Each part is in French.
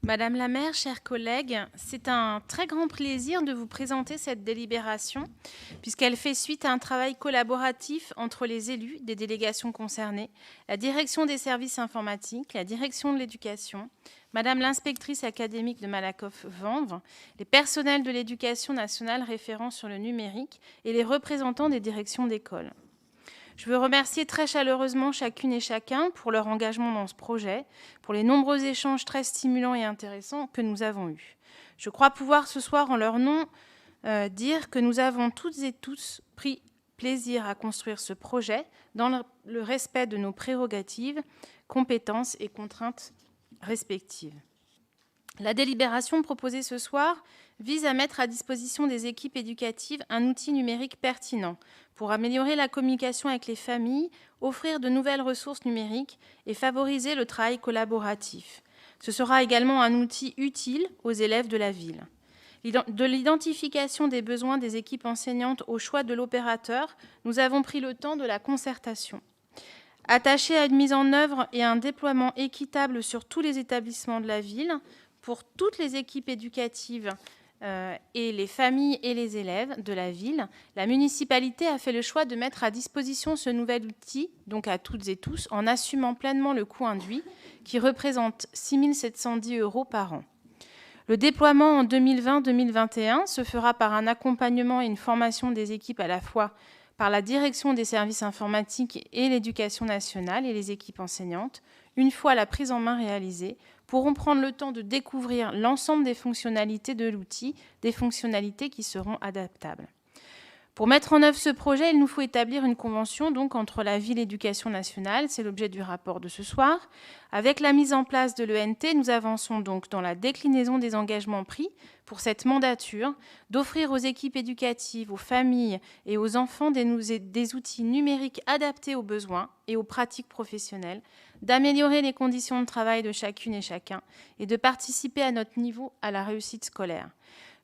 Madame la maire, chers collègues, c'est un très grand plaisir de vous présenter cette délibération, puisqu'elle fait suite à un travail collaboratif entre les élus des délégations concernées, la direction des services informatiques, la direction de l'éducation, Madame l'inspectrice académique de Malakoff-Vanves, les personnels de l'éducation nationale référents sur le numérique et les représentants des directions d'école. Je veux remercier très chaleureusement chacune et chacun pour leur engagement dans ce projet, pour les nombreux échanges très stimulants et intéressants que nous avons eus. Je crois pouvoir ce soir, en leur nom, dire que nous avons toutes et tous pris plaisir à construire ce projet dans le respect de nos prérogatives, compétences et contraintes respectives. La délibération proposée ce soir vise à mettre à disposition des équipes éducatives un outil numérique pertinent pour améliorer la communication avec les familles, offrir de nouvelles ressources numériques et favoriser le travail collaboratif. Ce sera également un outil utile aux élèves de la ville. De l'identification des besoins des équipes enseignantes au choix de l'opérateur, nous avons pris le temps de la concertation. Attachés à une mise en œuvre et à un déploiement équitable sur tous les établissements de la ville, pour toutes les équipes éducatives et les familles et les élèves de la ville, la municipalité a fait le choix de mettre à disposition ce nouvel outil, donc à toutes et tous, en assumant pleinement le coût induit, qui représente 6 710 € par an. Le déploiement en 2020-2021 se fera par un accompagnement et une formation des équipes à la fois par la direction des services informatiques et l'éducation nationale et les équipes enseignantes. Une fois la prise en main réalisée, pourront prendre le temps de découvrir l'ensemble des fonctionnalités de l'outil, des fonctionnalités qui seront adaptables. Pour mettre en œuvre ce projet, il nous faut établir une convention donc entre la ville et l'éducation nationale, c'est l'objet du rapport de ce soir. Avec la mise en place de l'ENT, nous avançons donc dans la déclinaison des engagements pris pour cette mandature, d'offrir aux équipes éducatives, aux familles et aux enfants des outils numériques adaptés aux besoins et aux pratiques professionnelles, d'améliorer les conditions de travail de chacune et chacun et de participer à notre niveau à la réussite scolaire.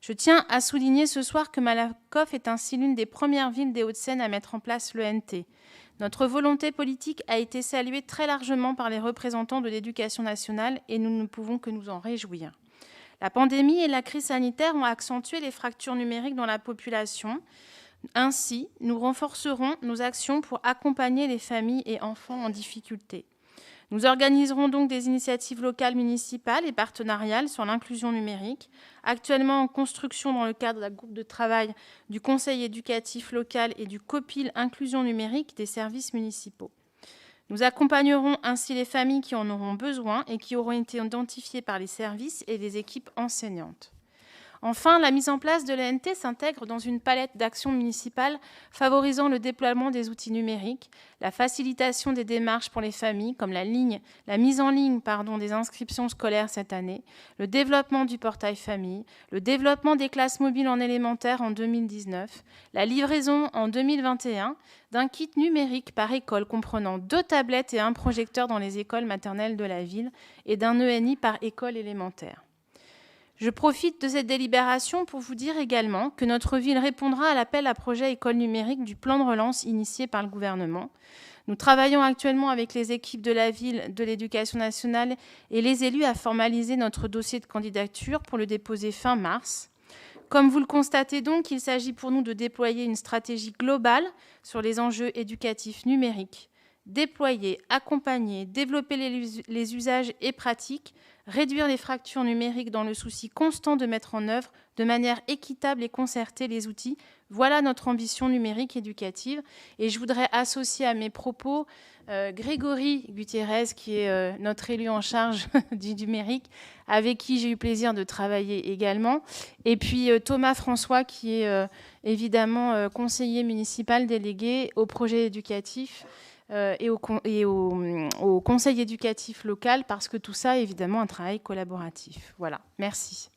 Je tiens à souligner ce soir que Malakoff est ainsi l'une des premières villes des Hauts-de-Seine à mettre en place l'ENT. Notre volonté politique a été saluée très largement par les représentants de l'éducation nationale et nous ne pouvons que nous en réjouir. La pandémie et la crise sanitaire ont accentué les fractures numériques dans la population. Ainsi, nous renforcerons nos actions pour accompagner les familles et enfants en difficulté. Nous organiserons donc des initiatives locales, municipales et partenariales sur l'inclusion numérique, actuellement en construction dans le cadre d'un groupe de travail du Conseil éducatif local et du COPIL Inclusion numérique des services municipaux. Nous accompagnerons ainsi les familles qui en auront besoin et qui auront été identifiées par les services et les équipes enseignantes. Enfin, la mise en place de l'ENT s'intègre dans une palette d'actions municipales favorisant le déploiement des outils numériques, la facilitation des démarches pour les familles, comme la mise en ligne des inscriptions scolaires cette année, le développement du portail famille, le développement des classes mobiles en élémentaire en 2019, la livraison en 2021 d'un kit numérique par école comprenant 2 tablettes et un projecteur dans les écoles maternelles de la ville et d'un ENI par école élémentaire. Je profite de cette délibération pour vous dire également que notre ville répondra à l'appel à projet école numérique du plan de relance initié par le gouvernement. Nous travaillons actuellement avec les équipes de la ville, de l'éducation nationale et les élus à formaliser notre dossier de candidature pour le déposer fin mars. Comme vous le constatez donc, il s'agit pour nous de déployer une stratégie globale sur les enjeux éducatifs numériques. Déployer, accompagner, développer les usages et pratiques, réduire les fractures numériques dans le souci constant de mettre en œuvre de manière équitable et concertée les outils. Voilà notre ambition numérique éducative. Et je voudrais associer à mes propos Grégory Gutiérrez, qui est notre élu en charge du numérique, avec qui j'ai eu plaisir de travailler également. Et puis Thomas François, qui est évidemment conseiller municipal délégué au projet éducatif et au conseil éducatif local, parce que tout ça est évidemment un travail collaboratif. Voilà, merci.